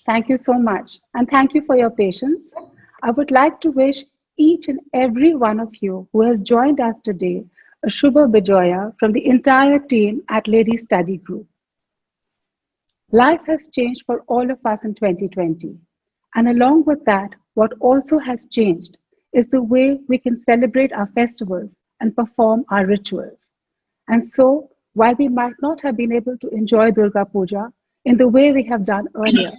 Thank you so much. And thank you for your patience. I would like to wish each and every one of you who has joined us today a Shubha Bijoya from the entire team at Lady Study Group. Life has changed for all of us in 2020. And along with that, what also has changed is the way we can celebrate our festivals and perform our rituals. And so, while we might not have been able to enjoy Durga Puja in the way we have done earlier,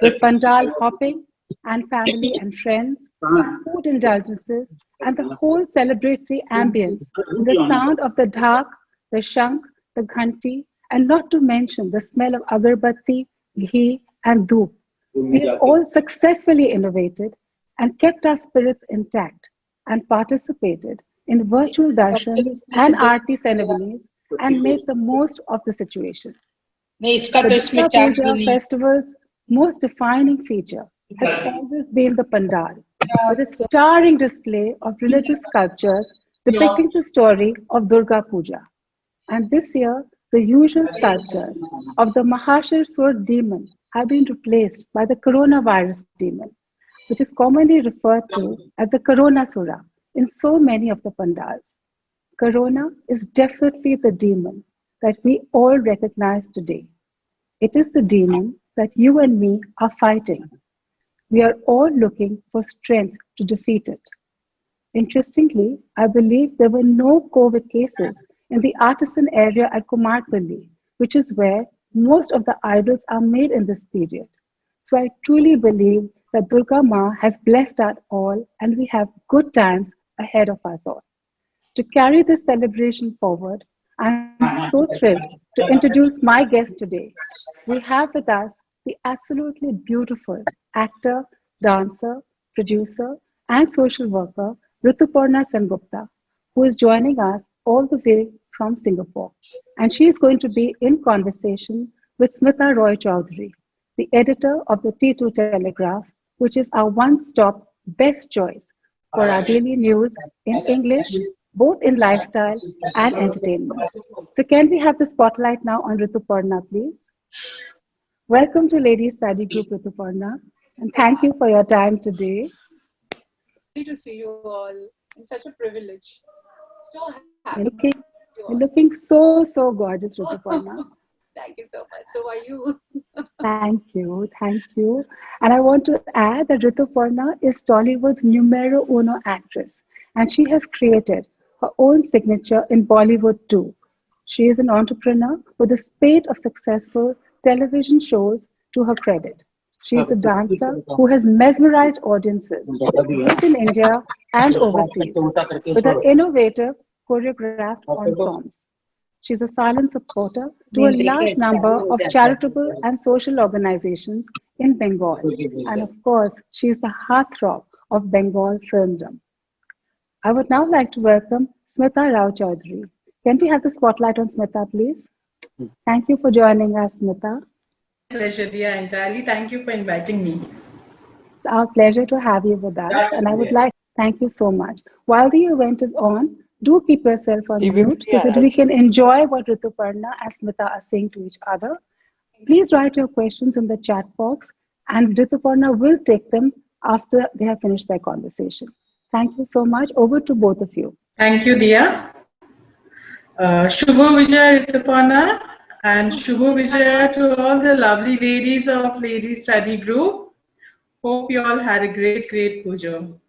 with pandal hopping and family and friends, food indulgences, and the whole celebratory ambience, the sound of the dhak, the shank, the ghanti, and not to mention the smell of agarbatti, ghee, and dhoop. We have all successfully innovated and kept our spirits intact and participated in virtual darshan and aarti ceremonies and made the most of the situation. नहीं इसका The तो इसमें Durga चाट भी Puja नहीं festival's most defining feature has always been the pandal, with a starring display of religious sculptures depicting the story of Durga Puja. And this year, the usual sculptures of the Mahashasur demon have been replaced by the coronavirus demon, which is commonly referred to as the Coronasura in so many of the pandals. Corona is definitely the demon that we all recognize today. It is the demon that you and me are fighting. We are all looking for strength to defeat it. Interestingly, I believe there were no COVID cases in the artisan area at Kumarpalli, which is where most of the idols are made in this period. So I truly believe that Durga Ma has blessed us all and we have good times ahead of us all. To carry this celebration forward, I'm so thrilled to introduce my guest today. We have with us the absolutely beautiful actor, dancer, producer, and social worker Rituparna Sengupta, who is joining us all the way from Singapore. And she is going to be in conversation with Smita Roy Chowdhury, the editor of the T2 Telegraph, which is our one stop best choice for our daily news in English, both in lifestyle and entertainment. So, can we have the spotlight now on Rituparna, please? Welcome to Ladies Study Group, Rituparna, and thank you for your time today. Lovely to see you all. It's such a privilege. So happy You're to looking, see you you're all. looking so gorgeous, Rituparna. Thank you so much. So are you? Thank you, thank you. And I want to add that Rituparna is Tollywood's numero uno actress, and she has created her own signature in Bollywood too. She is an entrepreneur with a spate of successful television shows to her credit. She is a dancer who has mesmerized audiences both in India and overseas with her innovative choreographed ensembles. She's a silent supporter to a large number of charitable and social organizations in Bengal. And of course, she is the heartthrob of Bengal filmdom. I would now like to welcome Smita Rao Chaudhary. Can we have the spotlight on Smita, please? Thank you for joining us, Smita. My pleasure, Dia, entirely. Thank you for inviting me. It's our pleasure to have you with us. And I would like thank you so much. While the event is on, do keep yourself on mute so that we can enjoy what Rituparna and Smita are saying to each other. Please write your questions in the chat box, and Rituparna will take them after they have finished their conversation. Thank you so much. Over to both of you. Thank you, Dia. Shubho Vijaya Ritupana and Shubho Vijaya to all the lovely ladies of Ladies Study Group. Hope you all had a great pujo.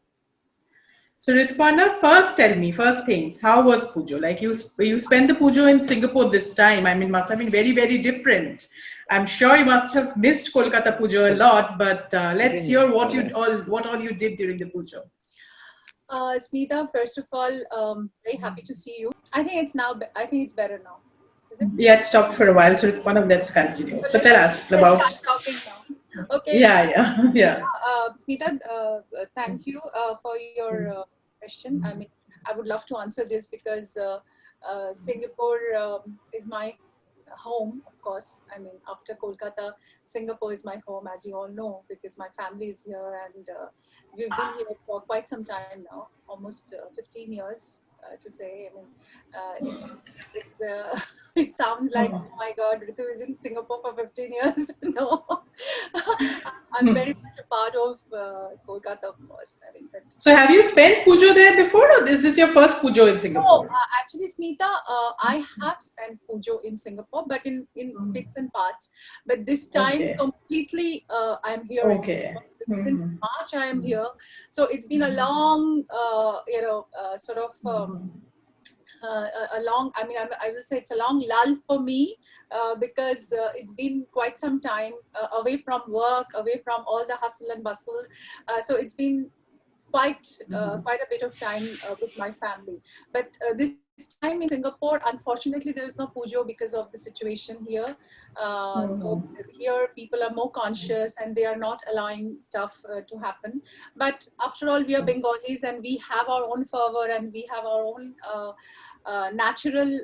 So Ritupana, first tell me, first things, how was pujo? Like you spent the pujo in Singapore this time. I mean, must have been very different. I'm sure you must have missed Kolkata pujo a lot, but let's hear what all you did during the pujo. Smita, first of all, very happy to see you. I think it's better now. Is it? Yeah, it stopped for a while, so one of let's continue. So tell us Let's about. start talking now. Okay. Yeah. Smita, thank you for your question. I mean, I would love to answer this because Singapore is my home, of course. I mean, after Kolkata, Singapore is my home, as you all know, because my family is here and we've been here for quite some time now, almost 15 years to say. I mean, it sounds like, oh my God, Ritu is in Singapore for 15 years. No, I'm very much a part of Kolkata, of course. I mean, but So have you spent Pujo there before, or is this your first Pujo in no, Singapore? actually, Smita, I have spent Pujo in Singapore, but in bits and parts. But this time, Okay. completely, I'm here in Okay. Singapore. Since March, I am here. So it's been a long, sort of. A long, I mean, I will say it's a long lull for me because it's been quite some time away from work, away from all the hustle and bustle. So it's been quite a bit of time with my family. But this time in Singapore, unfortunately, there is no pujo because of the situation here. So here, people are more conscious and they are not allowing stuff to happen. But after all, we are Bengalis and we have our own fervor and we have our own natural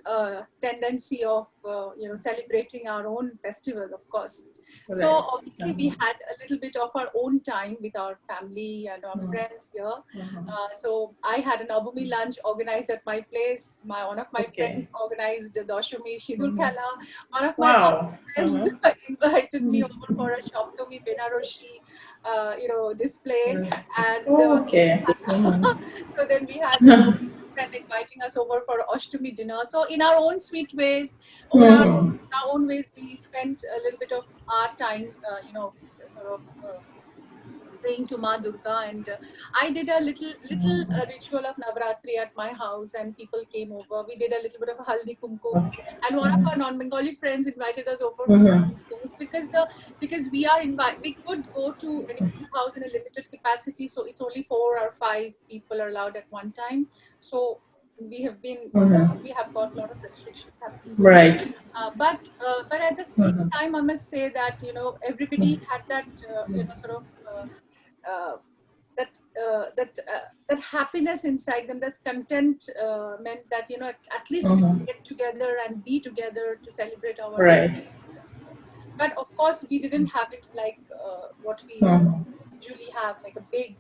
tendency of celebrating our own festival, of course. So Right. obviously we had a little bit of our own time with our family and our friends here. So I had an Abumi lunch organized at my place. One of my friends organized the Doshami Shidul Khala. One of my Wow. friends invited me over for a Shoptomi Benaroshi display. And Okay. so then we had a friend inviting us over for Ashtami dinner. So in our own sweet ways, or our own ways, we spent a little bit of our time, sort of praying to Ma Durga. And I did a little ritual of Navratri at my house, and people came over. We did a little bit of haldi kumkum, and one of our non-Bengali friends invited us over for those because we could go to anybody's house in a limited capacity, so it's only 4 or 5 people are allowed at one time. So we have got a lot of restrictions happening. Right. But at the same time, I must say that everybody had that sort of that happiness inside them. That content meant that at least we could get together and be together to celebrate our. Right. But of course, we didn't have it like what we usually have, like a big.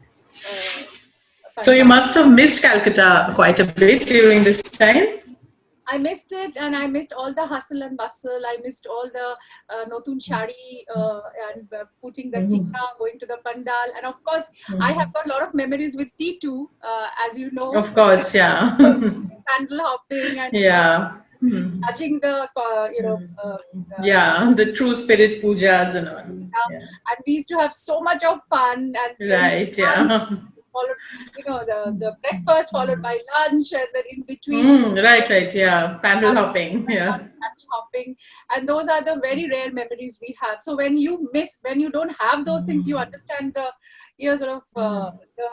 So you must have missed Calcutta quite a bit during this time. I missed it, and I missed all the hustle and bustle. I missed all the notun shari and putting the tikka, going to the pandal, and of course, I have got a lot of memories with T2, as you know. Of course, yeah. Pandal hopping and touching the the true spirit pujas and all. Yeah. And we used to have so much of fun. And right, yeah. Followed, the breakfast followed by lunch, and then in between. Right, yeah. Pandal hopping, yeah. Pandal hopping, and those are the very rare memories we have. So when you don't have those things, you understand the, sort of the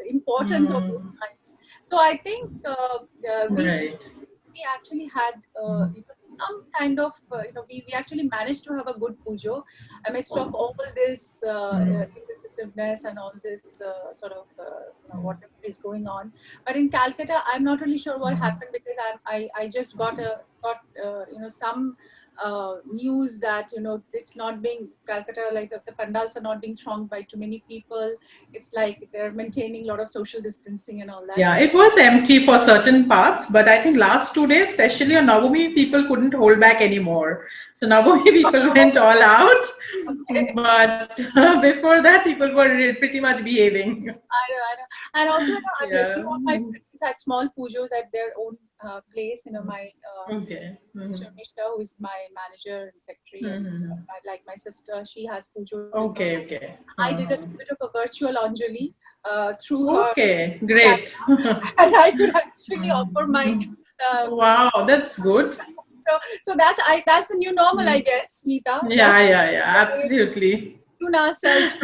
importance of those times. So I think we actually had some kind of we actually managed to have a good pujo amidst of all this indecisiveness and all this sort of whatever is going on. But in Calcutta, I'm not really sure what happened, because I just got some news that it's not being Calcutta, like the pandals are not being thronged by too many people. It's like they're maintaining a lot of social distancing and all that. Yeah, it was empty for certain parts, but I think last 2 days, especially on Navami, people couldn't hold back anymore. So Navami people went all out, but before that, people were pretty much behaving. I know. And also, all my friends had small pujos at their own place. My Mishra, who is my manager and secretary, and like my sister, she has pujo. Okay. I did a little bit of a virtual Anjali through her. Okay, great. And I could actually offer my. Wow, that's good. So that's the new normal, I guess, Smita. Yeah, absolutely. Ourselves.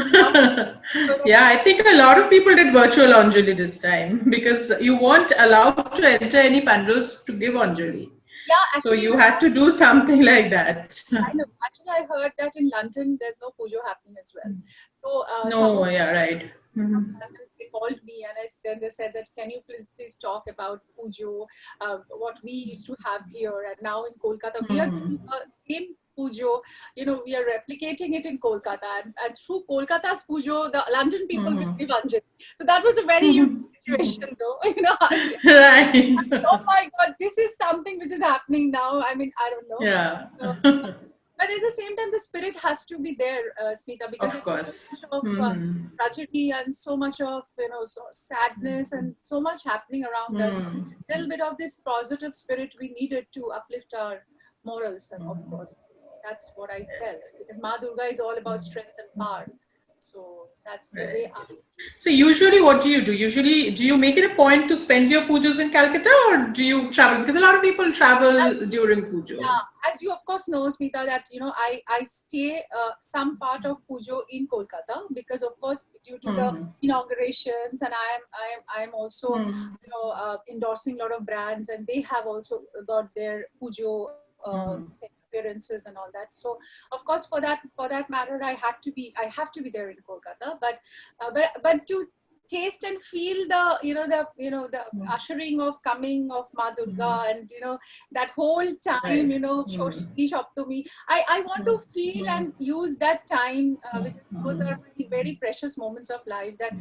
Yeah, I think a lot of people did virtual Anjali this time, because you weren't allowed to enter any pandals to give Anjali. Yeah, actually, so you had to do something like that. I know. Actually, I heard that in London there's no pujo happening as well. So no, yeah, right. They called me, and then they said that, can you please talk about pujo, what we used to have here, and now in Kolkata we are doing the same pujo. We are replicating it in Kolkata, and through Kolkata's pujo, the London people will give Anjali. So that was a very unique situation, though. Right. Oh my God, this is something which is happening now. I mean, I don't know. Yeah. But at the same time, the spirit has to be there, Smita, because Of course. it's so much of tragedy and so much of so sadness and so much happening around us. A little bit of this positive spirit we needed to uplift our morals, and of course, that's what I felt. Because Ma Durga is all about strength and power. So that's the way I. So usually what do you do? Usually do you make it a point to spend your pujas in Calcutta, or do you travel? Because a lot of people travel during pujo. Yeah, as you of course know, Smita, that I stay some part of Pujo in Kolkata, because of course due to the inaugurations, and I am also endorsing a lot of brands, and they have also got their Pujo appearances and all that. So of course for that matter, I have to be there in Kolkata, but to taste and feel the ushering of coming of Ma Durga, and that whole time, Shoshni Shoptami, I want to feel and use that time, because those are very, very precious moments of life, that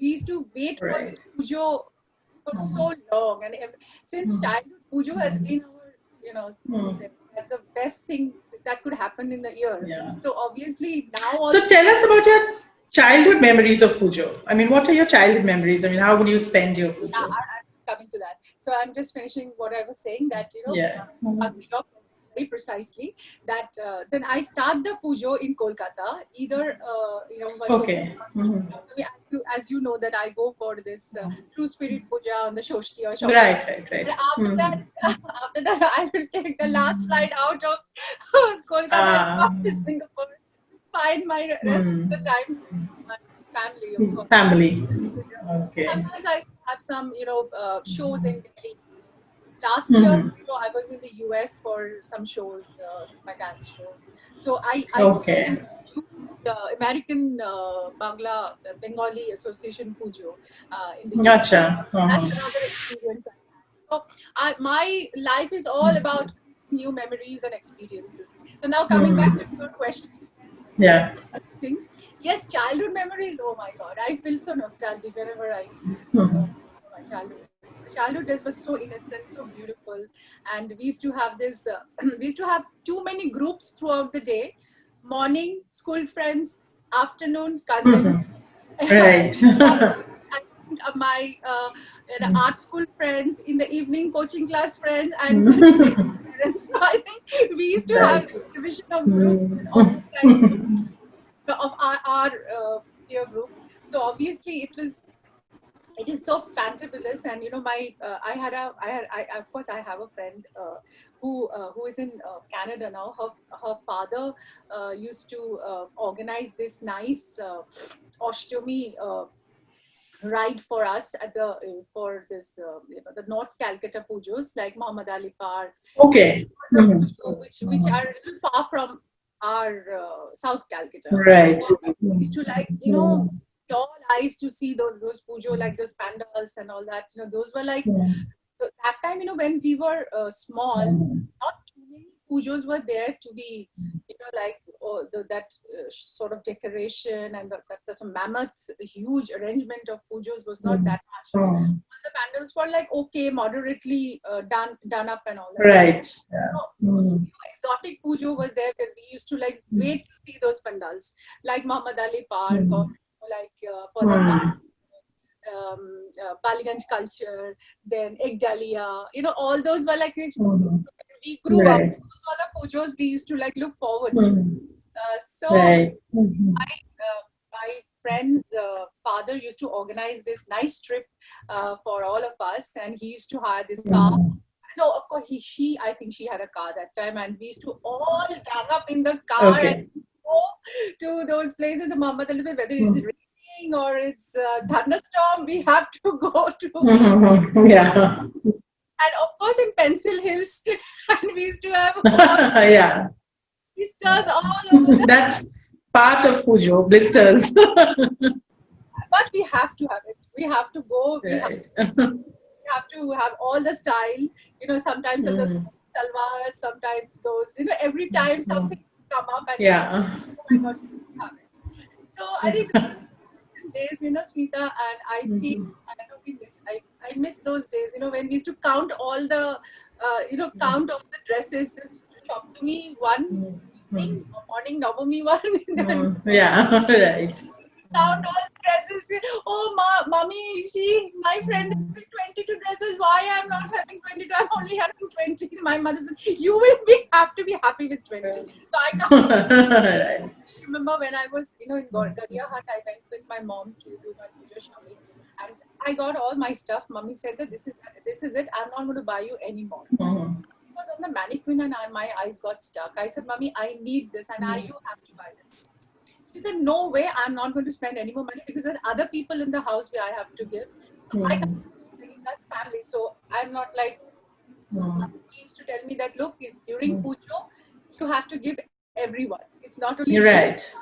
we used to wait for this pujo for so long, and since childhood, pujo has been our, that's the best thing that could happen in the year. Yeah. So obviously now also, So tell us about your childhood memories of pujo. I mean, what are your childhood memories? I mean, how would you spend your pujo? I'm coming to that. So I'm just finishing what I was saying, that Yeah. very precisely, that then I start the pujo in Kolkata, either Okay. as you know, that I go for this true spirit puja on the Shoshti or Shopti. Right. But after that, I will take the last flight out of Kolkata and come to Singapore, find my rest of the time with my family, of course. Family. Okay. Sometimes I have some, shows in Delhi. Last year, I was in the US for some shows, my dance shows. So I Okay. this American Bengali Association Pujo in the US. Gotcha. That's another experience I had. So my life is all about new memories and experiences. So now coming back to your question. Yeah. Yes, childhood memories. Oh my God, I feel so nostalgic whenever I my childhood. Childhood days were so innocent, so beautiful, and we used to have this. We used to have too many groups throughout the day: morning, school friends; afternoon, cousins. Right. I think my art school friends, in the evening, coaching class friends, and parents. So I think we used to have a division of groups and all kinds of our peer group. So obviously it is so fantabulous, and my I of course I have a friend who is in Canada now. Her father used to organize this nice Ashtami ride for us at the for this the North Calcutta pujos, like Muhammad Ali Park, Okay. which are a little far from our South Calcutta. Right. We used to all eyes to see those pujo, like those pandals and all that. Those were like that time. When we were small, not too many pujos were there to be, that sort of decoration, and that mammoth huge arrangement of pujos was not that much. All the pandals were like okay, moderately done up and all that. Right. Exotic pujo was there, where we used to like wait to see those pandals, like Muhammad Ali Park, or like for the Paliganj culture, then Egdalia, all those were like we grew up. Those were the pujos we used to like look forward to. My friend's father used to organize this nice trip for all of us, and he used to hire this car. No, of course, I think she had a car that time, and we used to all gang up in the car and go to those places. The Muhammad Ali, whether it's raining or it's thunderstorm, we have to go to. Yeah. And of course, in Pencil Hills, and we used to have blisters all over. That's part of pujo, blisters. But we have to have it. We have to go. We have to have all the style. Sometimes the salwars, sometimes those. Every time something come up, and oh my God, we have it. So I think days, Smita, and I feel I miss those days. When we used to count all the count all the dresses. Just shop to me one morning Navami one. Yeah, right. Found all the dresses. Oh, mommy, my friend is having 22 dresses. Why I'm not having 22? I'm only having 20. My mother said, you will have to be happy with 20. So I can't Right. remember when I was, in Gadiahat, I went with my mom to do my puja shopping, and I got all my stuff. Mommy said that this is it. I'm not going to buy you anymore. It was on the mannequin, and my eyes got stuck. I said, Mommy, I need this, and you have to buy this. She said, no way, I'm not going to spend any more money because there are other people in the house where I have to give. I can't, that's family. So I'm not like, he used to tell me that, look, during Pujo, you have to give everyone. It's not only You're right.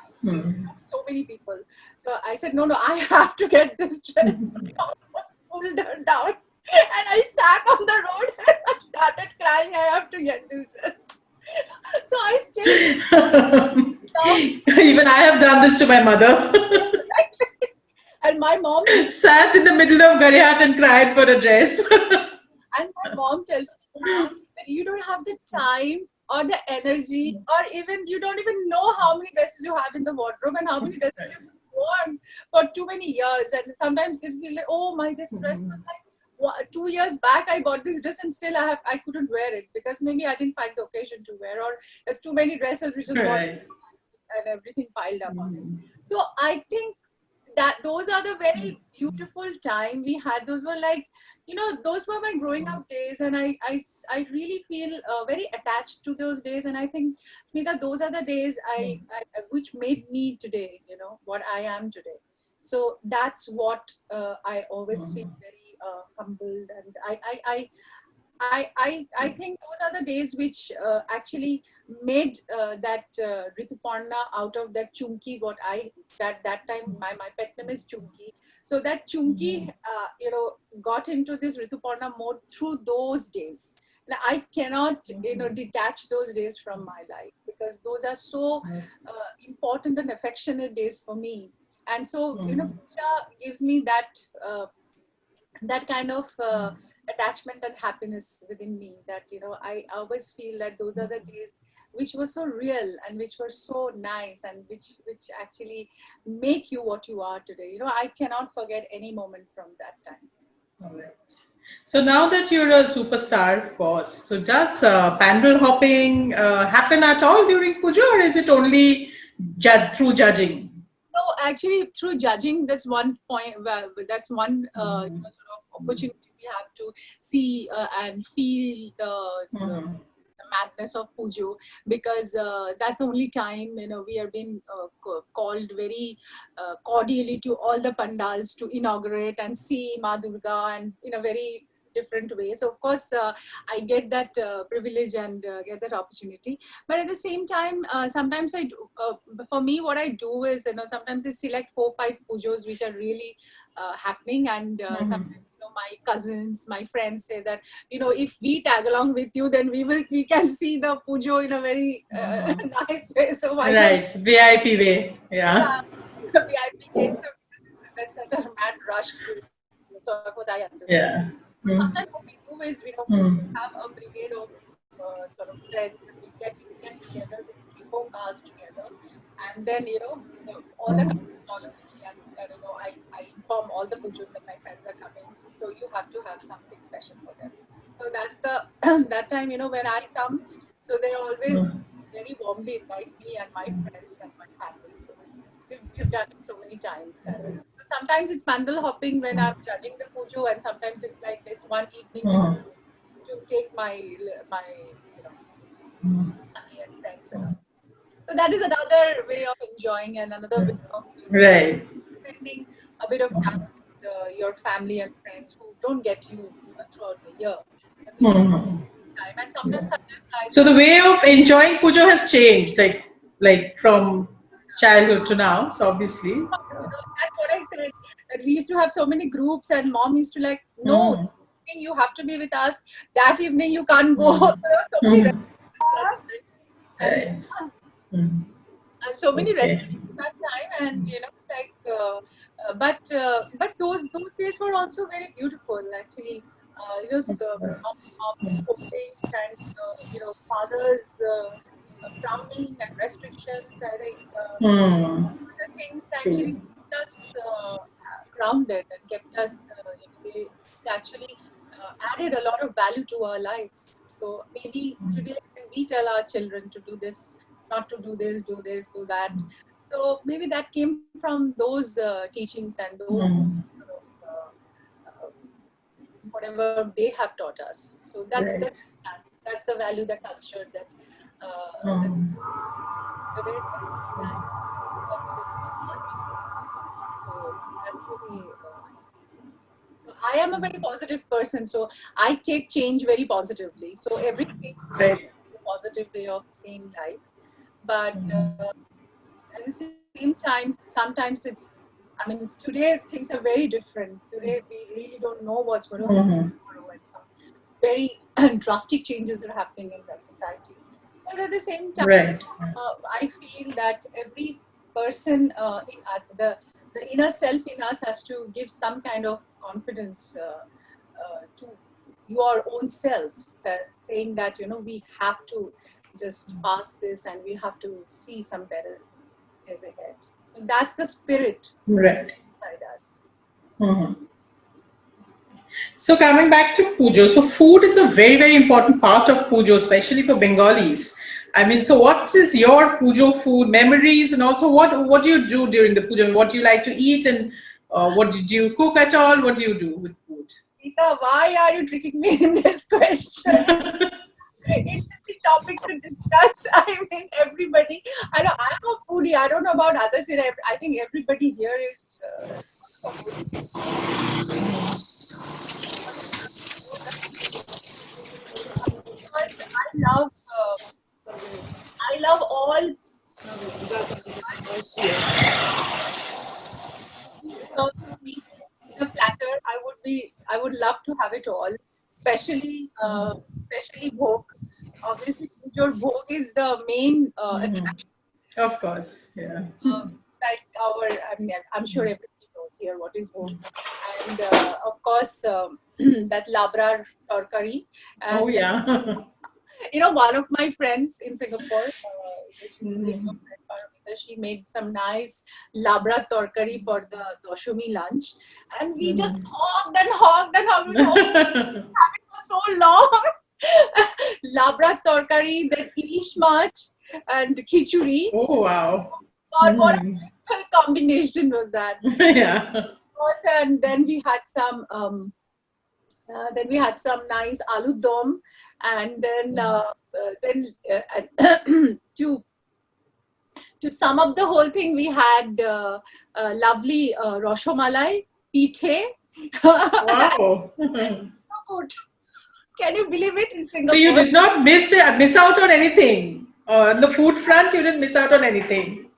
so many people. So I said, no, I have to get this dress. I almost pulled her down and I sat on the road and I started crying. I have to get this dress. So I still Even I have done this to my mother. and my mom Sat in the middle of Garihat and cried for a dress. and my mom tells me that you don't have the time or the energy, or even you don't even know how many dresses you have in the wardrobe and how many dresses you worn for too many years. And sometimes it feels like, oh my, this dress was like 2 years back I bought this dress and still I couldn't wear it because maybe I didn't find the occasion to wear, or there's too many dresses which is Right. and everything piled up on it. So I think that those are the very beautiful time we had. Those were like, those were my growing up days, and I really feel very attached to those days. And I think, Smita, those are the days I which made me today, what I am today. So that's what I always feel very humbled, and I think those are the days which actually made that Rituparna out of that Chunki. That time my pet name is Chunki. So that Chunki, got into this Rituparna mode through those days. And I cannot, detach those days from my life because those are so important and affectionate days for me. And so, Puja gives me that kind of attachment and happiness within me, that I always feel that those are the days which were so real and which were so nice, and which actually make you what you are today. I cannot forget any moment from that time. All right. So now that you're a superstar, of course, so does pandal hopping happen at all during puja, or is it only through judging? So actually, through judging, this one point, that's one sort of opportunity we have to see and feel the madness of Pujo, because that's the only time we are being called very cordially to all the pandals to inaugurate and see Ma Durga, and in a very different way. So of course I get that privilege and get that opportunity, but at the same time sometimes I do, for me what I do is sometimes I select 4-5 pujos which are really happening, and sometimes my cousins, my friends say that if we tag along with you, then we can see the pujo in a very nice way. So why Right, VIP way, yeah. the VIP gate? So that's such a mad rush. So of course I understand. Yeah. So sometimes what we do is we have a brigade of sort of friends, and we get together with 3-4 cars together, and then all the cousins all over me, and I inform all the pujos that my friends are coming, so you have to have something special for them. So that's the that time when I come, so they always very warmly invite me and my friends and my family. So we've done it so many times. So sometimes it's pandal hopping when I'm judging the pujo, and sometimes it's like this one evening to take my family and friends around. So that is another way of enjoying, and another way of Right. spending a bit of time with your family and friends who don't get you throughout the year. So we get time, and sometimes So the way of enjoying pujo has changed, like from childhood to now. So obviously. that's what I said. That we used to have so many groups, and mom used to like, no, this evening you have to be with us. That evening you can't go. There were so many restrictions Right. and so many Okay. restrictions at that time, and but those days were also very beautiful actually. So, moms cooking, and fathers frowning and restrictions. I think Hmm. the things actually True. kept us grounded and kept us, they actually added a lot of value to our lives. So maybe today when we tell our children to do this, not to do this, do that. So maybe that came from those teachings and those Hmm. sort of, whatever they have taught us. So that's Right. us. That's the value, the culture that that Hmm. awareness that cultivated in our heart. So that's the way I see it. So I am a very positive person, so I take change very positively. So every change for me Right. is a positive way of seeing life. But at the same time, sometimes I mean, today things are very different. Today we really don't know what's going to happen Hmm. tomorrow, and some very drastic changes are happening in the society. But at the same time, Right. I feel that every person in us, the inner self in us, has to give some kind of confidence to your own self, saying that we have to just pass this and we have to see some better days ahead. So that's the spirit Right. inside us. Hmm. So coming back to pujo, so food is a very, very important part of pujo, especially for Bengalis. I mean, so what is your pujo food memories, and also what do you do during the pujo? What do you like to eat, and what did you cook at all? What do you do with food? Rita, why are you tricking me in this question? Interesting topic to discuss. I mean, everybody. I know I'm a foodie. I don't know about others here. I think everybody here is a foodie. Because I love all served to me in a platter. I would love to have it all, especially bhog. Obviously, your bhog is the main Mhm. attraction. Of course, yeah. uh, like I mean, I'm sure everybody knows here what is bhog, and of course that labrar torkari, Oh and yeah. one of my friends in Singapore, she's a very Mhm. good friend, Paramita. She made some nice labra torkari for the Doshumi lunch, and we just Mhm. hogged and hogged and hogged. We said, "Oh, having for so long." Labra torkari, then ilish mach, and khichuri. Oh wow. God, what a Mhm. beautiful combination was that! Yeah. Course, and then we had some nice aloo dom, and then to sum up the whole thing, we had lovely roshomalai, pithe. Wow. So good. Can you believe it in So you Singapore? did not miss out on anything. On the food front, you didn't miss out on anything.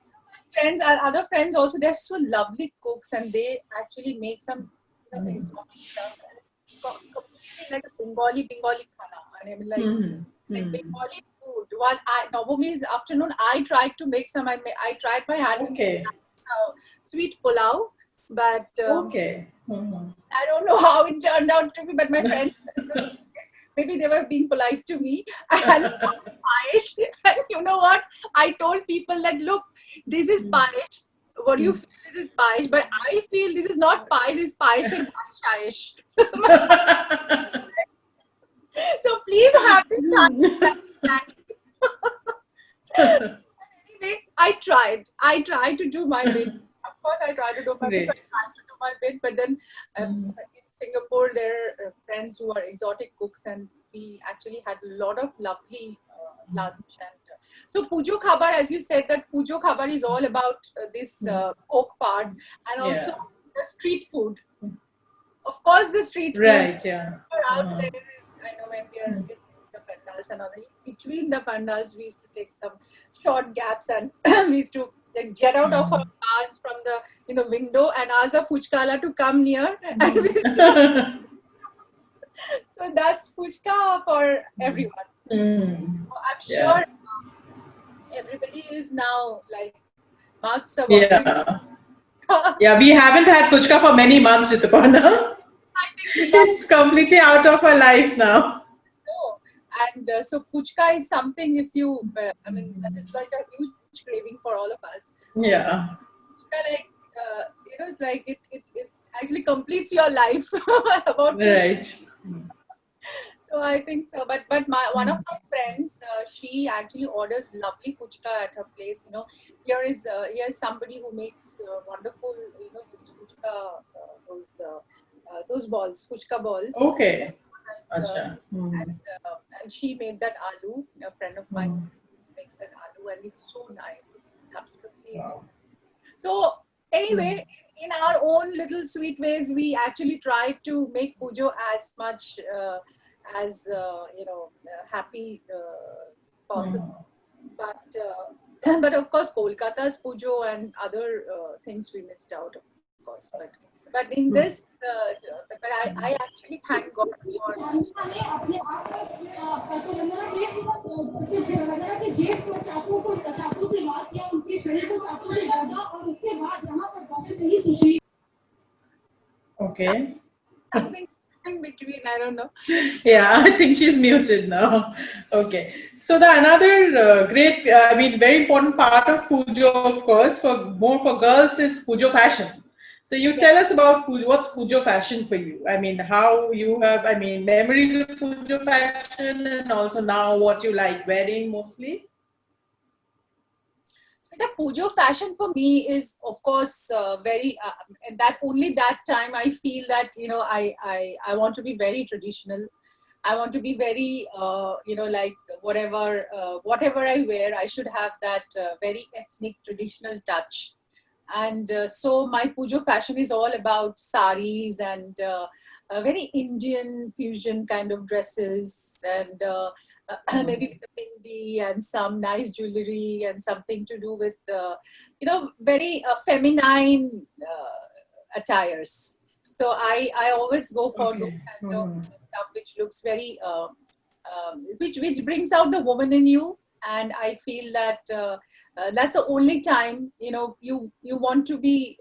Friends, our other friends also, they're so lovely cooks, and they actually make some exotic stuff. And it's completely like a Bengali khana. And I mean, Mhm. like Mhm. Bengali food. While Navami's afternoon, I tried to make some. I tried my hand in some Okay. sweet pulao, but Okay. Mhm. I don't know how it turned out to be. But my friends, maybe they were being polite to me, and payesh. And you know what? I told people that, look, this is payesh. What do you feel? This is payesh, but I feel this is not payesh. This is payesh and payesh. So please have this understanding. Anyway, I tried to do my bit. Of course, I tried to do my bit. I Great. tried to do my bit, but then in Singapore, there are friends who are exotic cooks, and we actually had a lot of lovely lunch. And so Pujo Khabar, as you said, that Pujo Khabar is all about this pork part, and also Yeah. the street food. Of course, the street food Right. Yeah. are out Uh-huh. there. I know when we are visiting the pandals and other, between the pandals, we used to take some short gaps, and we used to like get out of our cars from the window and ask the fuchkala to come near, and we used to. So that's fuchka for everyone. Mm. So I'm Yeah. sure everybody is now like mouths are watering. Yeah. I Yeah. We haven't had puchka for many months, Jitapana. think so. Yeah. It's completely out of our lives now. No. And so puchka is something, if you, I mean, that is like a huge craving for all of us. Yeah. Puchka, like, it's like it actually completes your life about food. Right. So I think so. But my one of my friends, she actually orders lovely puchka at her place. Here is somebody who makes wonderful, this puchka, those balls, puchka balls. Okay. And, Acha. and she made that aloo. A friend of mine makes that aloo, and it's so nice. It's absolutely Wow. amazing. So anyway, in our own little sweet ways, we actually try to make pujo as much as happy possible. But of course, Kolkata's pujo and other things we missed out, of course. But in this, but I actually thank God for. ने अपने आप को तो लगा कि कुछ लगा कि जेब को चाकू से वार किया उनके शरीर को चाकू से दागा और उसके बाद यहाँ पर जाके सही sushi Okay. Something in between, I don't know. Yeah, I think she's muted now. Okay. So the another great, I mean, very important part of Pujo, of course, for girls is Pujo fashion. So you tell us about Pujo, what's Pujo fashion for you? I mean, how you have, I mean, memories of Pujo fashion and also now what you like wearing mostly. The pujo fashion for me is, of course, very, and that only that time I feel that I want to be very traditional. I want to be very like whatever I wear, I should have that very ethnic traditional touch. And so my pujo fashion is all about saris and very Indian fusion kind of dresses, and maybe with a bindi and some nice jewelry and something to do with very feminine attires. So I always go for those kinds of stuff which looks very which brings out the woman in you. And I feel that that's the only time you want to be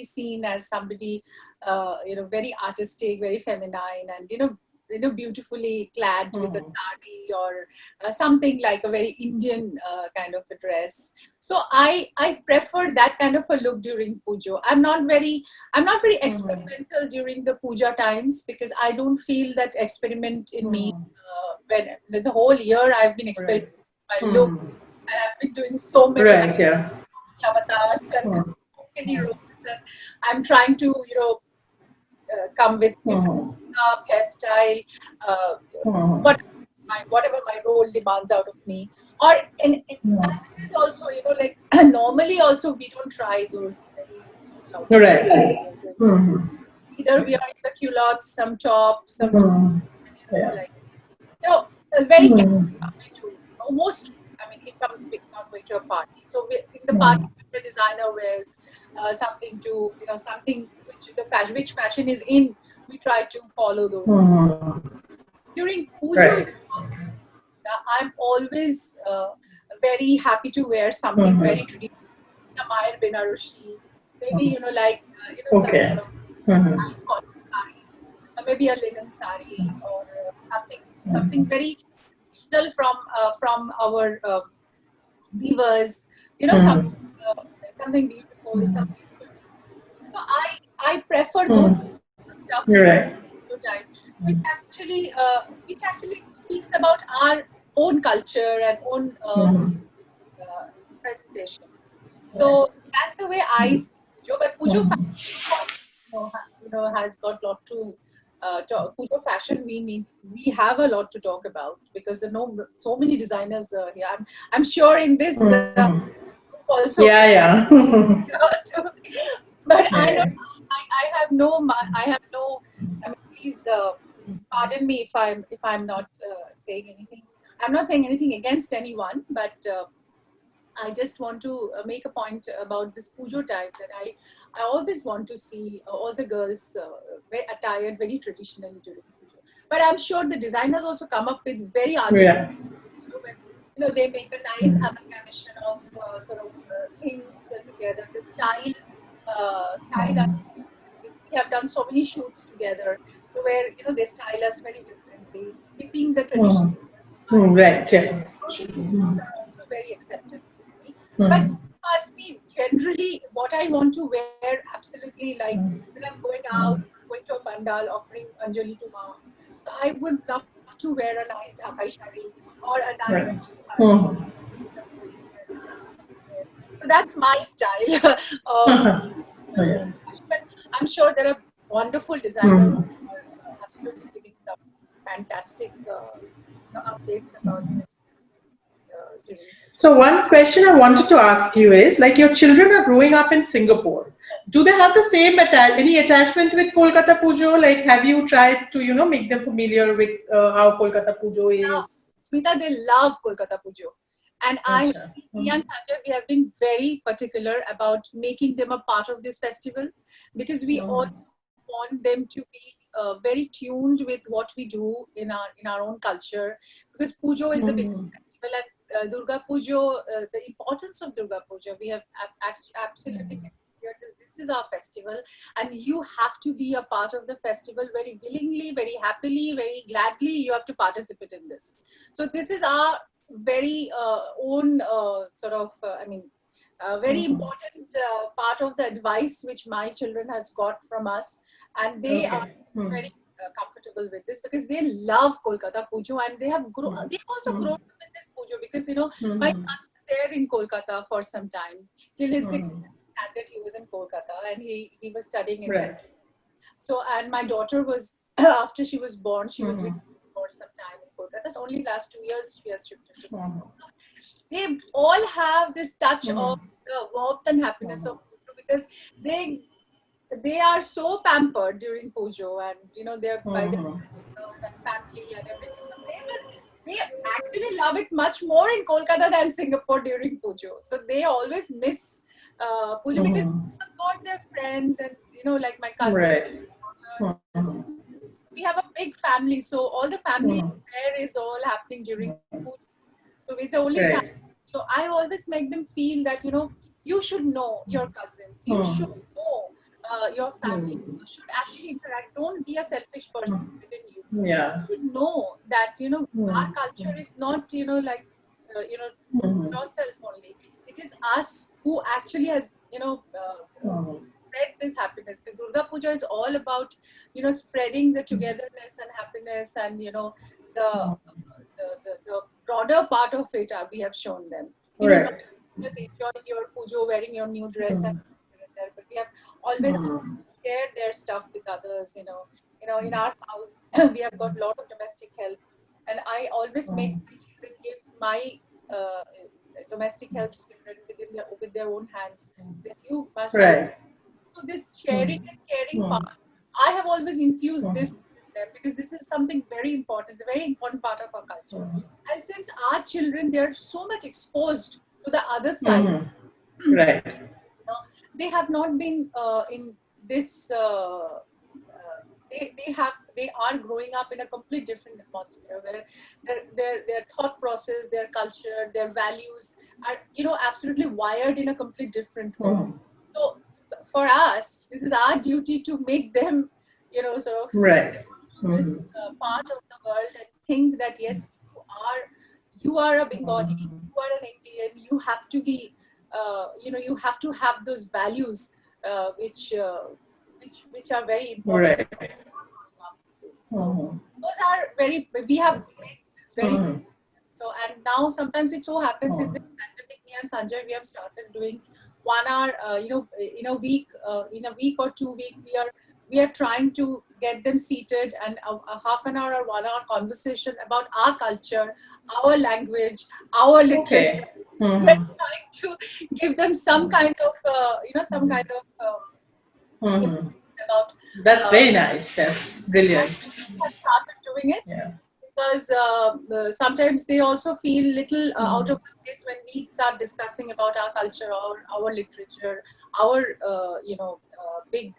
seen as somebody very artistic, very feminine, and beautifully clad with a sari or something like a very Indian kind of a dress. So I prefer that kind of a look during pujo. I'm not very experimental during the puja times, because I don't feel that experiment in me. When the whole year I've been experimenting with my look, and I've been doing so many avatars and so many roles, and I'm trying to come with different hairstyle, whatever my role demands out of me. Or and as it is also, like normally also we don't try those very either we are in the culottes, some tops, some like very mostly. I mean, if I'm not going to a party, so in the party, the designer wears something to something which fashion is in. We try to follow those. During pujo, I'm always very happy to wear something very traditional, Ramayana Benarushi, maybe some sort of nice cotton sarees, or maybe a linen saree, or something very traditional from our weavers, something beautiful, something. So I prefer those stuff during the time, which actually speaks about our own culture and own presentation. So that's the way I see pujo. But pujo fashion, has got a lot to talk. Pujo fashion, we have a lot to talk about, because there are so many designers here. I'm sure in this also. Yeah. But I don't. I have no. I mean, please pardon me if I'm not saying anything. I'm not saying anything against anyone, but I just want to make a point about this pujo time, that I always want to see all the girls very attired very traditionally during pujo. But I'm sure the designers also come up with very artistic. When, they make a nice amalgamation of sort of things together. The style. We have done so many shoots together, so where they style us very differently. We keeping the tradition. Right. Yeah. Those are also very accepted with me. But ask me generally what I want to wear, absolutely, like when I'm going out, going to a pandal, offering Anjali to Ma. So I would love to wear a nice Dhakai shari or a nice Right. so that's my style. Yeah. But I'm sure there are wonderful designers who are absolutely giving some fantastic updates about it during. So one question I wanted to ask you is, like, your children are growing up in Singapore. Do they have the same any attachment with Kolkata Pujo? Like, have you tried to, make them familiar with how Kolkata Pujo Now, is? Smita, they love Kolkata Pujo. And Acha. me and Sanjay, we have been very particular about making them a part of this festival because we also want them to be very tuned with what we do in our own culture. Because Pujo is the big festival, and Durga Pujo, the importance of Durga Puja, we have absolutely made clear that this is our festival, and you have to be a part of the festival very willingly, very happily, very gladly. You have to participate in this. So this is our very own very important part of the advice which my children has got from us, and they are very comfortable with this because they love Kolkata Pujo, and they have they also grown up in this Pujo because my son was there in Kolkata for some time till his sixth standard. He was in Kolkata and he was studying in Right. so, and my daughter was after she was born, she was with me for some time in Kolkata. So only last 2 years she has shifted to Singapore. They all have this touch of the warmth and happiness of Pujo because they are so pampered during Pujo, and they're by their partners and family and everything. So they actually love it much more in Kolkata than Singapore during Pujo. So they always miss Pujo because they've got their friends and like my cousin, Right. daughters. We have a big family, so all the family affair is all happening during Pujo. So it's the only time. Right. So I always make them feel that you should know your cousins, you should know your family, you should actually interact. Don't be a selfish person within you. Yeah. You should know that our culture is not like yourself only. It is us who actually has spread this happiness. Because Durga Puja is all about spreading the togetherness and happiness, and the broader part of it we have shown them. Right. Not just enjoying your pujo, wearing your new dress, and but we have always shared their stuff with others. In our house we have got a lot of domestic help, and I always make my children give my domestic help children with their own hands. That you must. Right. So this sharing and caring part, I have always infused this with them because this is something very important. It's a very important part of our culture. And since our children, they are so much exposed to the other side, Right. they have not been in this. They are growing up in a complete different atmosphere where their thought process, their culture, their values are absolutely wired in a complete different way. So for us, this is our duty to make them sort of Right. to this part of the world and think that yes, you are a Bengali, you are an Indian, you have to be you have to have those values which are very important. Right. So those are very, we have made this very so, and now sometimes it so happens in this pandemic, me and Sanjay, we have started doing 1 hour in a week or 2 week we are trying to get them seated and a half an hour or 1 hour conversation about our culture, our language, our literature. Okay. We're trying to give them some kind of some kind of about That's very nice. That's brilliant. have started doing it Yeah. because sometimes they also feel little out of place when we start discussing about our culture or our literature, our big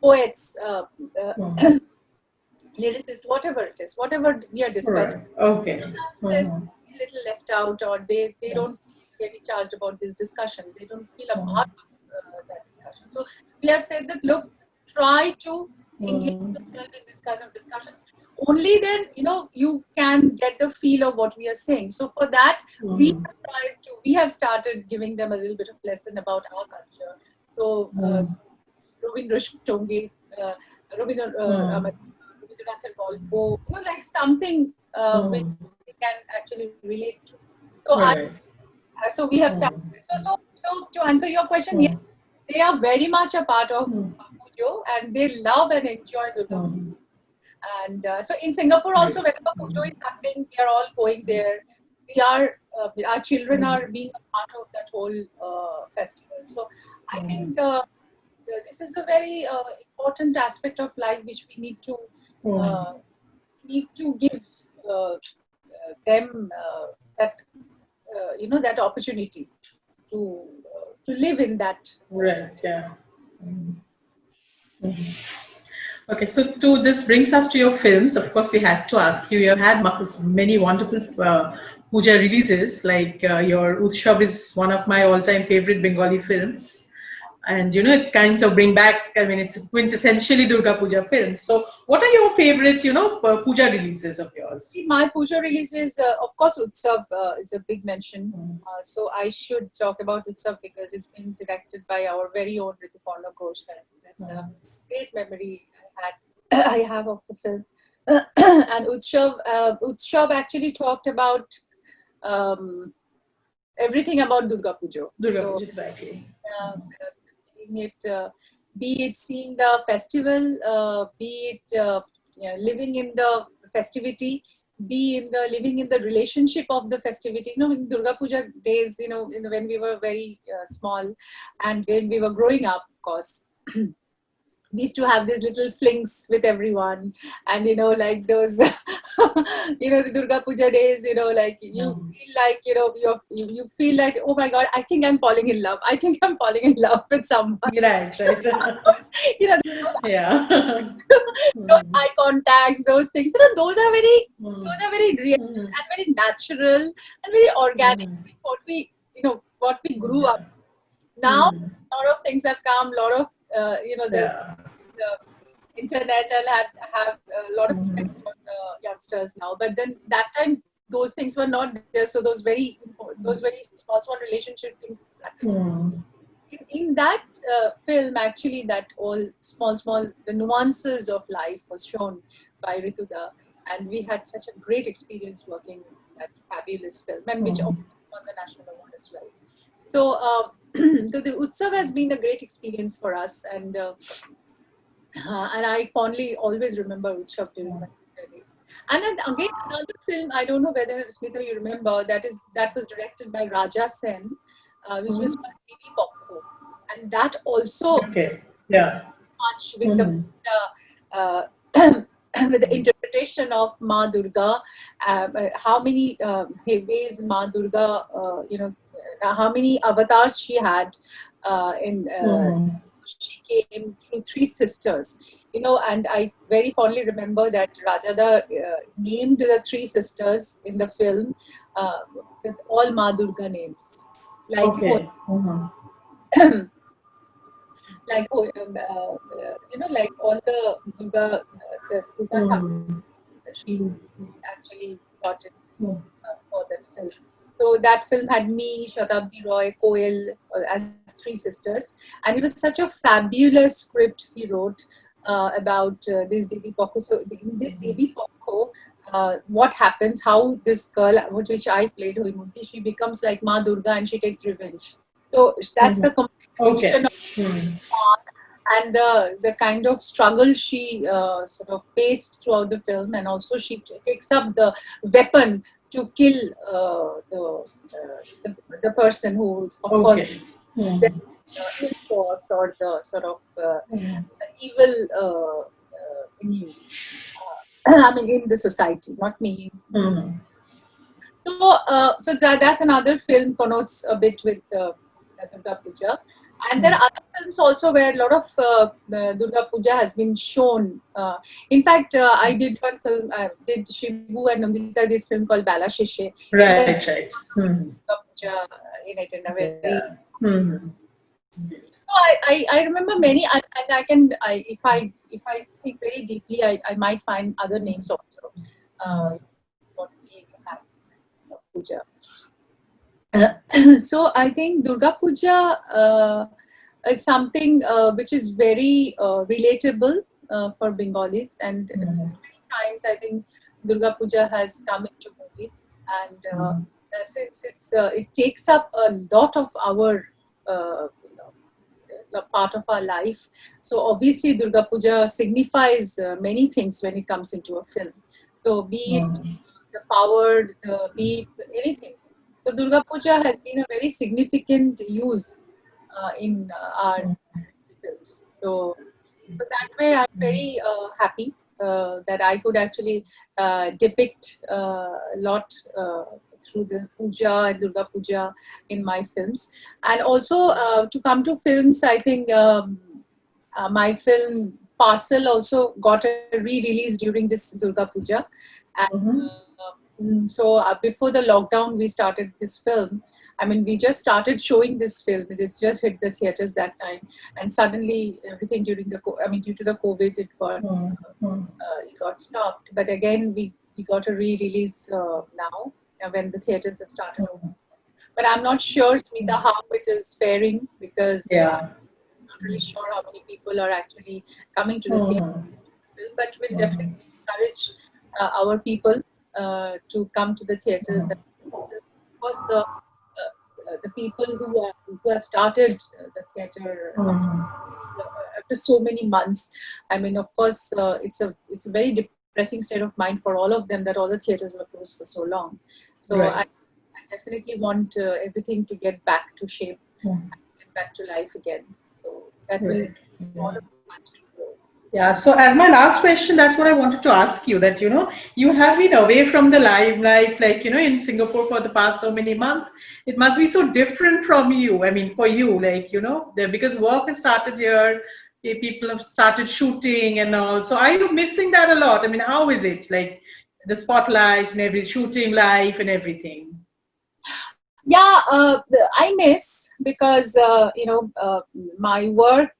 poets, lyricists, whatever it is, whatever we are discussing. Right. Okay. Sometimes there's a little left out, or they don't feel very charged about this discussion. They don't feel a part of that discussion. So we have said that look, try to engage yourself in this kind of discussions. Only then, you can get the feel of what we are saying. So for that, we have started giving them a little bit of lesson about our culture. So Rabindra Shongi, Rabindranath Tagore, like something which we can actually relate to. So so we have started. So to answer your question, yes, they are very much a part of Pujo, and they love and enjoy Durga Puja. And so in Singapore also, whenever Pujo is happening, we are all going there. Our children are being a part of that whole festival. So I think this is a very important aspect of life which we need to give them that that opportunity to live in that. Right. Yeah. Okay, so this brings us to your films. Of course, we had to ask you. You have had many wonderful puja releases. Like your Utsav is one of my all-time favorite Bengali films, and it kinds of bring back. I mean, it's quintessentially Durga Puja film. So, what are your favorite, puja releases of yours? See, my puja releases, of course, Utsav is a big mention. So I should talk about Utsav because it's been directed by our very own Rituparna Ghosh. That's a great memory I have of the film. And Utsav actually talked about everything about Durga Puja. Puja, exactly. Be it seeing the festival, be it living in the festivity, living in the relationship of the festivity. In Durga Puja days, when we were very small and when we were growing up, of course. We used to have these little flings with everyone, and like those the Durga Puja days, like you feel like you feel like, oh my god, I think I'm falling in love with someone. Right. Those Yeah. eye contacts, those things, those are very real and very natural and very organic. What we grew up. Now a lot of things have come, a lot of there's the internet and have a lot of effect on youngsters now. But then that time those things were not there, so those very small relationship things. In that film, actually, that all small the nuances of life was shown by Rituda, and we had such a great experience working in that fabulous film, and which won the national award as well. So, so the Utsav has been a great experience for us, and I fondly always remember Utsav during my days. And then again, another film, I don't know whether Smita you remember, that was directed by Raja Sen, which was called Bibi Bokho, and that also much with with the interpretation of Ma Durga, how many ways Ma Durga, how many avatars she had she came through three sisters, and I very fondly remember that Rajada named the three sisters in the film with all Ma Durga names, like like like all the Durga, she actually got it for that film. So that film had me, Shatabdi Roy, Koel as three sisters, and it was such a fabulous script he wrote about this Devi Pokho. So in this Devi Pokho, what happens? How this girl, which I played, Hoimunti, she becomes like Ma Durga and she takes revenge. So that's the complete and the kind of struggle she sort of faced throughout the film, and also she takes up the weapon to kill the person who's of course force or the sort of evil in you. I mean, in the society, not me. So that's another film connotes a bit with Durga Puja. And there are other films also where a lot of Durga Puja has been shown. In fact, I did one film, I did Shibu and Nandita, this film called Bala Shishe. Right. Durga Puja in it in a very I remember many, and if I think very deeply, I might find other names also. What we have puja. So I think Durga Puja is something which is very relatable for Bengalis, and many times I think Durga Puja has come into movies, and since it takes up a lot of our a part of our life, so obviously Durga Puja signifies many things when it comes into a film. So be it the power, be it anything. So Durga Puja has been a very significant use in our films. So that way, I'm very happy that I could actually depict a lot through the puja and Durga Puja in my films. And also to come to films, I think my film Parcel also got a re-release during this Durga Puja. And so before the lockdown, we started this film. I mean, we just started showing this film. It just hit the theaters that time, and suddenly everything during the due to the COVID, it got stopped. But again, we got a re-release now when the theaters have started opening. But I'm not sure, Smita, how it is faring because Yeah. I'm not really sure how many people are actually coming to the theater. But we'll definitely encourage our people to come to the theaters. Of course, the people who have started the theater after so many months. I mean, of course, it's a very depressing state of mind for all of them that all the theaters were closed for so long. So Right. I definitely want everything to get back to shape and get back to life again. So that will Right. all of us to grow. Yeah, so as my last question, that's what I wanted to ask you that, you have been away from the limelight, like, in Singapore for the past so many months. It must be so different from you. I mean, for you, like, because work has started here, people have started shooting and all. So are you missing that a lot? I mean, how is it? Like the spotlights and every shooting life and everything. Yeah, I miss because my work.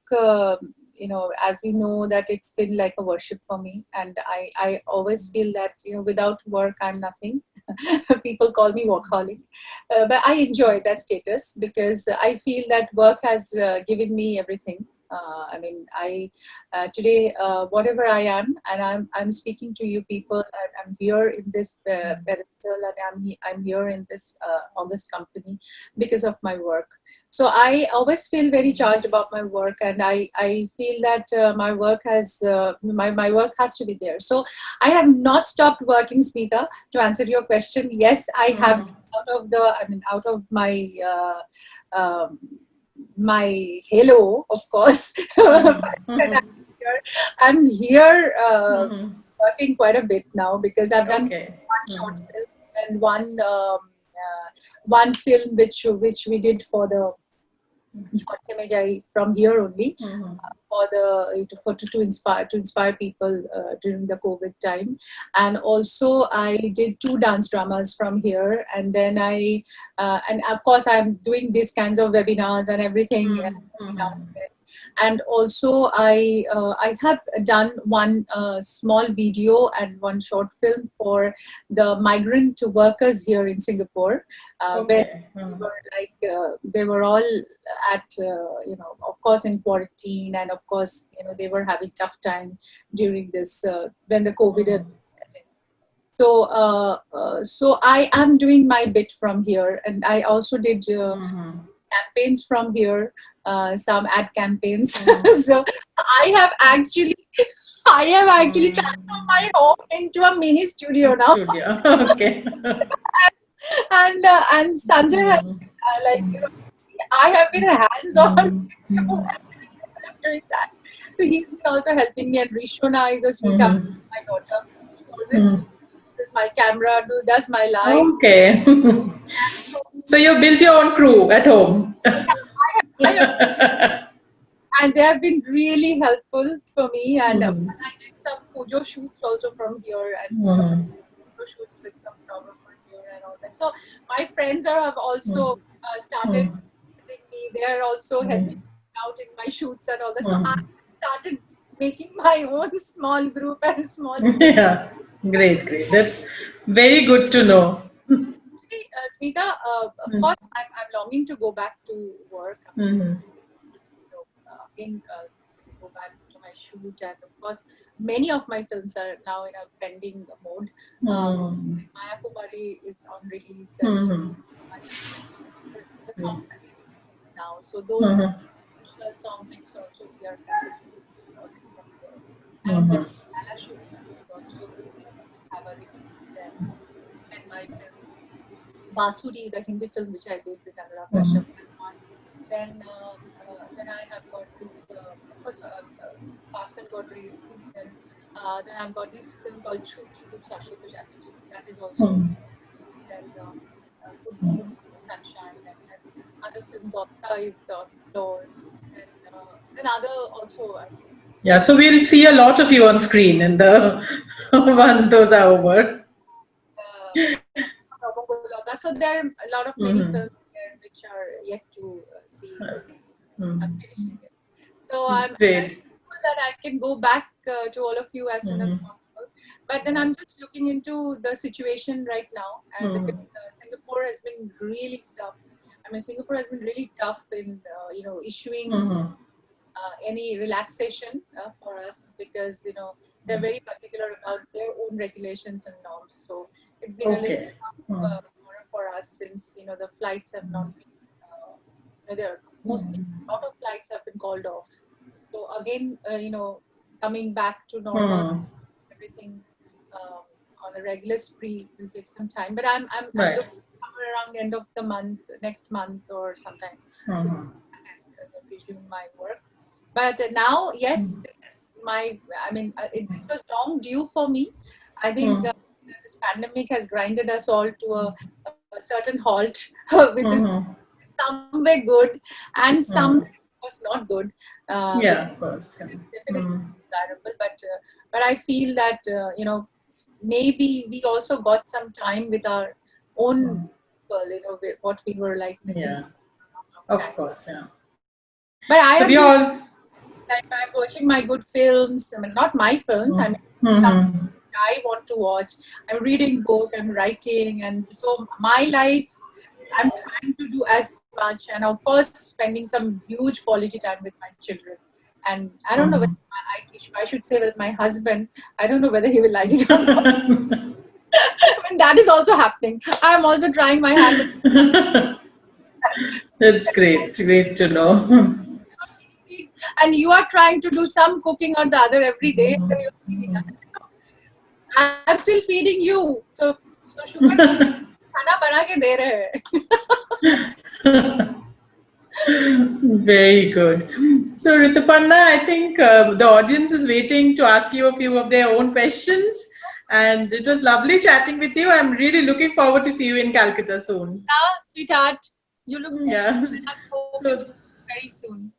As you know, that it's been like a worship for me, and I always feel that without work I'm nothing. People call me workaholic, but I enjoy that status because I feel that work has given me everything. I mean, I today whatever I am, and I'm speaking to you people. I'm here in this pedestal, and I'm here in this on this company because of my work. So I always feel very charged about my work, and I feel that my work has my work has to be there. So I have not stopped working, Smita. To answer your question, yes, I have out of my my halo, of course. But I'm here working quite a bit now because I've done Okay. one short film and one film which we did for the short image from here only for to inspire people during the COVID time, and also I did 2 dance dramas from here, and then and of course I'm doing these kinds of webinars and everything every now and then. And also I have done one small video and one short film for the migrant workers here in Singapore, where Okay. they were all at of course in quarantine, and of course they were having tough time during this when the COVID hit. So I am doing my bit from here, and I also did campaigns from here, some ad campaigns. So I have actually transformed my home into a mini studio now. Studio. Okay. And Sanjay has I have been hands-on doing that. So he's been also helping me, and Rishona is a sweet my daughter. She always uses my camera, does my live. Okay. So you built your own crew at home. I have, and they have been really helpful for me. And I did some pujo shoots also from here, and photo shoots with some photographer here and all that. So my friends have also started visiting me. They are also helping me out in my shoots and all that. So I started making my own small group and small. Yeah, great. That's very good to know. Actually, Smita, of course, I'm longing to go back to work. Mhm. Again, go back to my shoot, and of course, many of my films are now in a pending mode. Maya Kumari is on release, and so Mhm. the songs are getting released now. So those Mhm. emotional song mix also we are kind of from there. And Mhm. Lala shoot is also have a release there. And my film Basuri, the Hindi film which I did with Anurag Kashyap, that one. Then I have got this, of course, Fasil got released. Then I've got this film called Chuti with Shashwata Chatterjee. That is also Mhm. and Good Sunshine, and other film Doctor is on floor. Then other also I think Yeah, so we'll see a lot of you on screen in the once those are over. Robogologa. So there are a lot of many Mhm. films there which are yet to see. I'm Mhm. finishing it. So I'm Great. hopeful that I can go back to all of you as soon as Mhm. possible. But then I'm just looking into the situation right now, and because Mhm. Singapore has been really tough. I mean, Singapore has been really tough in issuing Mhm. any relaxation for us because they're very particular about their own regulations and norms. So it's been a little Okay. tough horror for us since the flights have not been. There are mostly a lot of flights have been called off. So again, coming back to normal, Mhm. everything um, on a regular spree will take some time. But I'm Right. looking somewhere around end of the month, next month or sometime to Mhm. resume my work. But now, yes, this is my. I mean, this was long due for me. I think Mhm. this pandemic has grinded us all to a certain halt, which is Mhm. somewhere good and some Mhm. was not good. Which Yeah, of course. Yeah. is definitely Mhm. desirable, but I feel that maybe we also got some time with our own people. With what we were like missing Yeah, for a long, long of time. course. Yeah. But I So am we doing all. like I'm watching my good films. I mean, not my films. I mean, some Mhm. I want to watch. I'm reading book. I'm writing, and so my life, I'm trying to do as much, and of course, spending some huge quality time with my children. And I don't know whether Mhm. I should say with my husband. I don't know whether he will like it or not. I mean, that is also happening. I'm also trying my hand. That's great. Great to know. And you are trying to do some cooking or the other every day, and you're feeding us. I'm still feeding you. So शुक्र खाना बना के दे रहे हैं. Very good. So, Rituparna, I think the audience is waiting to ask you a few of their own questions. And it was lovely chatting with you. I'm really looking forward to see you in Calcutta soon. Sweetheart, you look so Yeah. good, and I'm hoping So, very soon.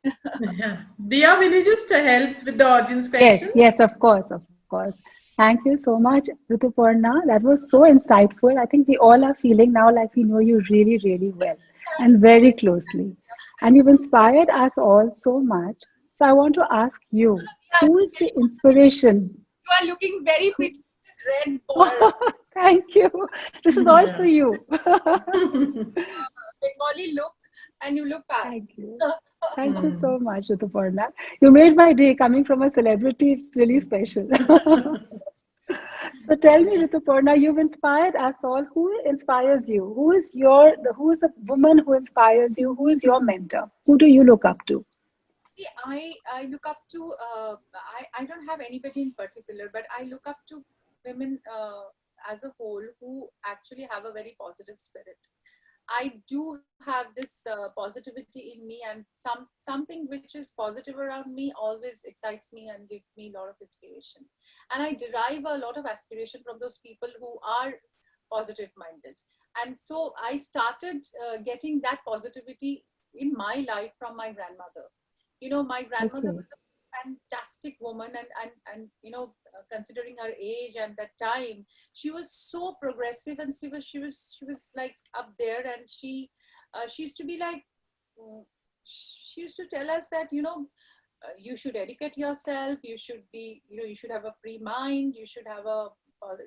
yeah. Dia, will you just help with the audience Yes, questions? of course, of course. Thank you so much, Rituparna. That was so insightful. I think we all are feeling now like we know you really, really well and very closely. And you've inspired us all so much. So I want to ask you, Yeah, who is the inspiration? you are looking very pretty with this red ball, Thank you. This is all for Yeah. you. Bengali look, and you look fab. Thank you. Thank you so much, Rituparna. You made my day. Coming from a celebrity, it's really special. So tell me, Rituparna, you've inspired us all. Who inspires you? Who is the woman who inspires you? Who is your mentor? Who do you look up to? See, I look up to I don't have anybody in particular, but I look up to women as a whole who actually have a very positive spirit. I do have this positivity in me, and something which is positive around me always excites me and gives me a lot of inspiration. And I derive a lot of aspiration from those people who are positive minded. And so I started getting that positivity in my life from my grandmother. My grandmother Okay. was a fantastic woman, and considering her age at that time, she was so progressive, and she was like up there, and she used to be like mm, she used to tell us that, you should educate yourself, you should be, you should have a free mind, you should have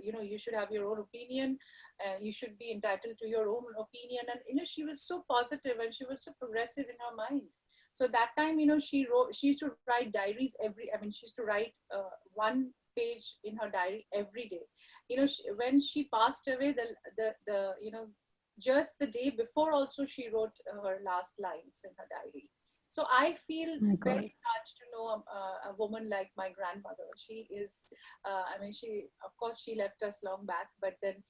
you should have your own opinion, you should be entitled to your own opinion. And, she was so positive and she was so progressive in her mind. So that time, she used to write diaries she used to write one page in her diary every day. When she passed away, just the day before also, she wrote her last lines in her diary. So I feel My God. very touched to know a woman like my grandmother. She is, she, of course, she left us long back, but then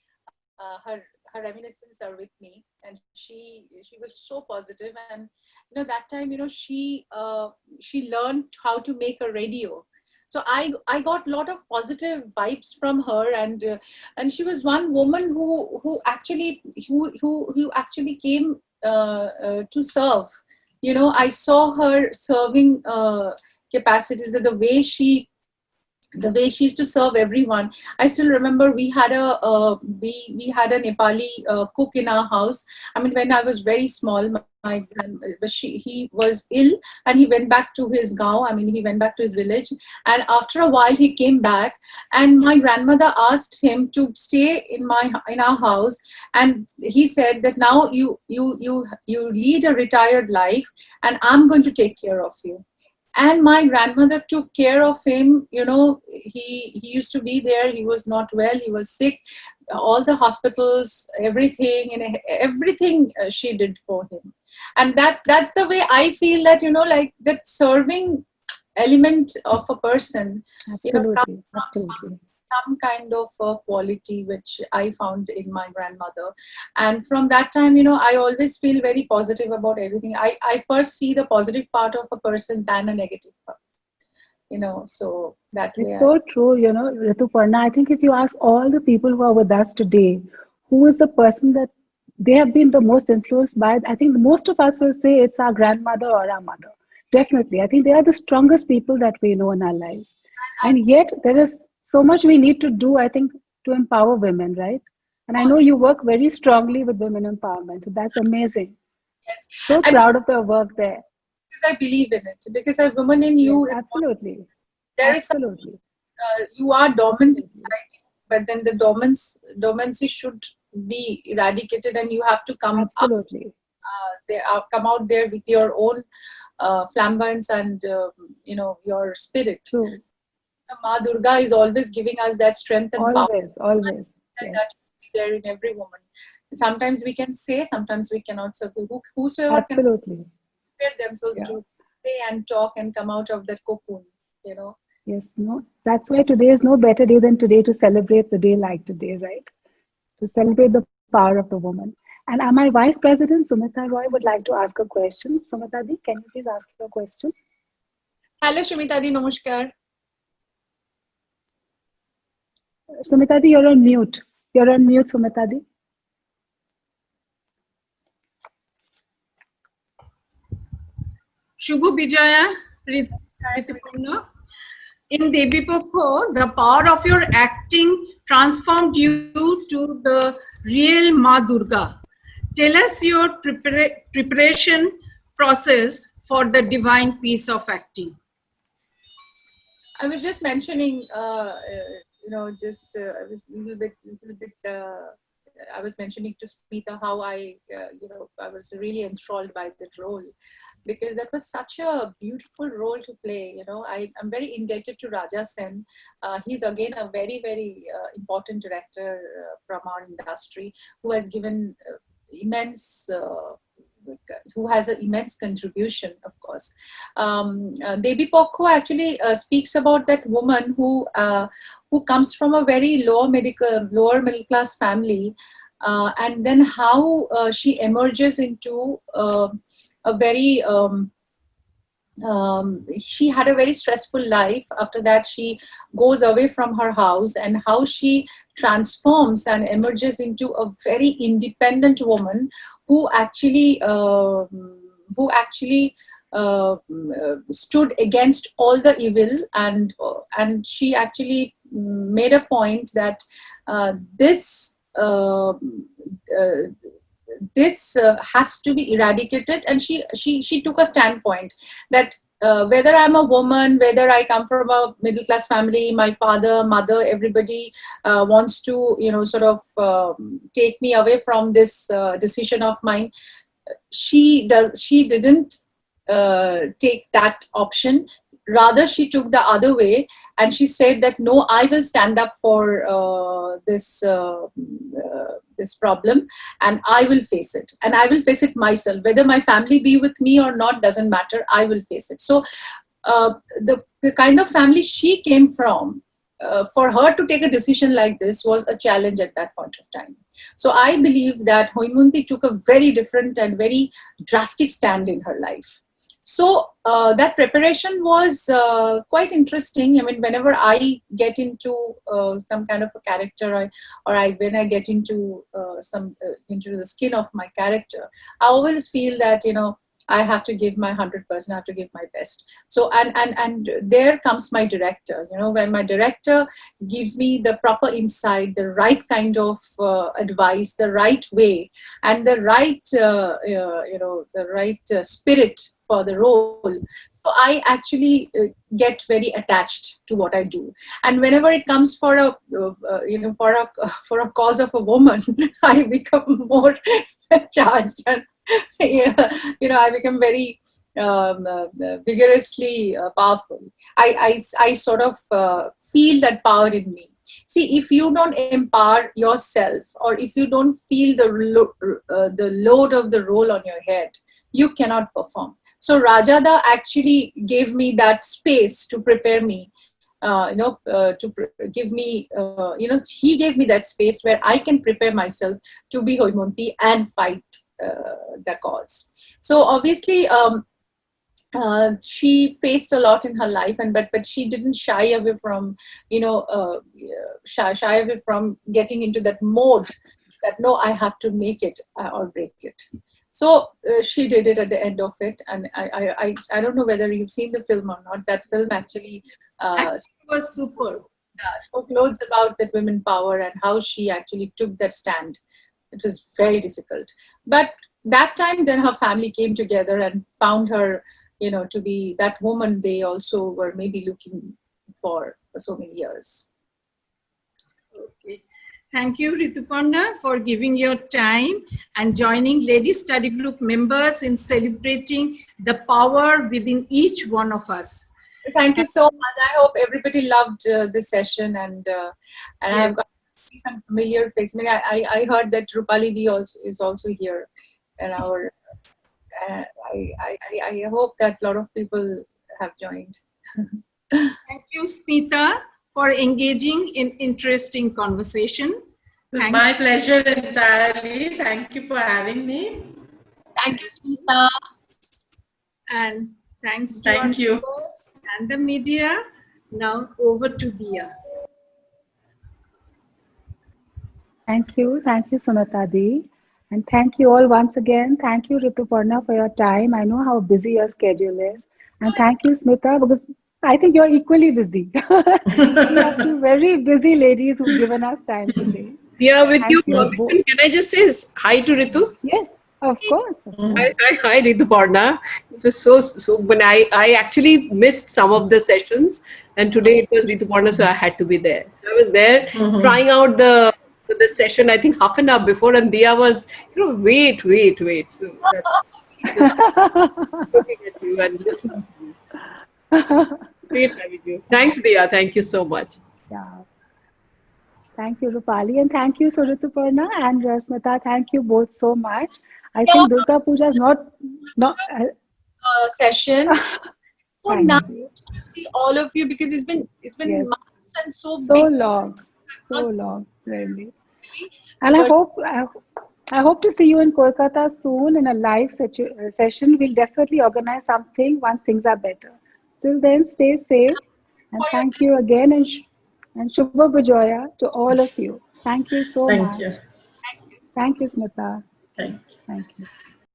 her reminiscences are with me, and she was so positive. And that time, she learned how to make a radio. So I got a lot of positive vibes from her, and she was one woman who actually came to serve. I saw her serving capacities, that the way she used to serve everyone. I still remember we had we had a Nepali cook in our house. When I was very small, he was ill and he went back to his gaon. He went back to his village, and after a while he came back, and my grandmother asked him to stay in our house, and he said that now you lead a retired life, and I'm going to take care of you. And my grandmother took care of him. He used to be there. He was not well. He was sick. All the hospitals, everything, and everything she did for him. And that's the way I feel that, like that serving element of a person, Absolutely. Absolutely. some kind of quality which I found in my grandmother. And from that time, I always feel very positive about everything. I first see the positive part of a person than a negative part. So that way. It's so true, Rituparna. I think if you ask all the people who are with us today, who is the person that they have been the most influenced by, I think most of us will say it's our grandmother or our mother. Definitely. I think they are the strongest people that we know in our lives. And yet there is so much we need to do, I think, to empower women, right? And I know you work very strongly with women empowerment. So that's amazing. Yes. So proud of your work there. Because I believe in it. Because a woman in you, yes, absolutely. There absolutely. You are dominant in society, but then the dormancy should be eradicated, and you have to come absolutely come out there with your own flamboyance and your spirit. True. Ma Durga is always giving us that strength and power. Always. And that should be there in every woman. Sometimes we can say, sometimes we cannot. So whosoever absolutely can prepare themselves to say and talk and come out of that cocoon, Yes, no. That's why today is no better day than today to celebrate the day like today, right? To celebrate the power of the woman. And my Vice President, Sumita Roy, would like to ask a question. Sumita Di, can you please ask your question? Hello, Sumita Di, namaskar. Sumita Di, you're on mute. You're on mute, Sumita Di. Shubho Vijaya, Rituparna. In Devi Pokho, the power of your acting transformed you to the real Ma Durga. Tell us your preparation process for the divine piece of acting. I was just mentioning, I was a little bit. I was mentioning to Smita how I was really enthralled by that role, because that was such a beautiful role to play. I'm very indebted to Raja Sen. He's again a very, very important director from our industry, who has given who has an immense contribution, of course. Devi Pokho actually speaks about that woman who comes from a very lower middle class family, and then how she emerges into a very she had a very stressful life. After that, she goes away from her house, and how she transforms and emerges into a very independent woman who actually stood against all the evil, and she actually made a point that this has to be eradicated. And she took a standpoint that whether I'm a woman, whether I come from a middle class family, my father, mother, everybody wants to, sort of take me away from this decision of mine. She didn't take that option. Rather, she took the other way, and she said that no, I will stand up for this problem, and I will face it, and I will face it myself. Whether my family be with me or not doesn't matter. I will face it. So the kind of family she came from, for her to take a decision like this was a challenge at that point of time. So I believe that Hoymunti took a very different and very drastic stand in her life. So that preparation was quite interesting. I mean, whenever I get into some kind of a character, when I get into into the skin of my character, I always feel that, I have to give my 100%, I have to give my best. So, and there comes my director, when my director gives me the proper insight, the right kind of advice, the right way, and the right, the right spirit for the role. So I actually get very attached to what I do. And whenever it comes for a, for a cause of a woman, I become more charged, and I become very vigorously powerful. I sort of feel that power in me. See, if you don't empower yourself, or if you don't feel the load of the role on your head, you cannot perform. So Rajada actually gave me that space to prepare me, give me, he gave me that space where I can prepare myself to be Hoymunti and fight the cause. So obviously, she faced a lot in her life, but she didn't shy away from, shy away from getting into that mode that no, I have to make it or break it. So she did it at the end of it, and I don't know whether you've seen the film or not. That film actually was super. Spoke loads about that women power and how she actually took that stand. It was very difficult, but that time then her family came together and found her, to be that woman they also were maybe looking for so many years. Okay. Thank you, Rituparna, for giving your time and joining Lady Study Group members in celebrating the power within each one of us. Thank you so much. I hope everybody loved this session, and I've got to see some familiar faces. I heard that Rupali Di is also here, and I hope that a lot of people have joined. Thank you, Smita, for engaging in interesting conversation. It's my pleasure entirely. Thank you for having me. Thank you, Smita. And thanks to our viewers and the media. Now over to Dia. Thank you, Sumata Di. And thank you all once again. Thank you, Rituparna, for your time. I know how busy your schedule is. And thank you, Smita, because I think you're equally busy. We have two very busy ladies who've given us time today. Yeah, with your permission, can I just say hi to Ritu? Yes, of course. Hi, Rituparna. It was so when I actually missed some of the sessions, and today it was Rituparna, so I had to be there. So I was there trying out the session, I think half an hour before, and Dia was, wait. So looking at you and listening to you. Great having you. Thanks, Dia. Thank you so much. Yeah. Thank you, Rupali, and thank you, Rituparna and Smita. Thank you both so much. I think Durga Puja is not session. So nice to see all of you, because it's been months and so long, really. And I hope to see you in Kolkata soon in a live session. We'll definitely organize something once things are better. Till then, stay safe, and thank you again, and Shubha Bijoya to all of you. Thank you so much. Thank you. Thank you, Smita. Thank you. Thank you.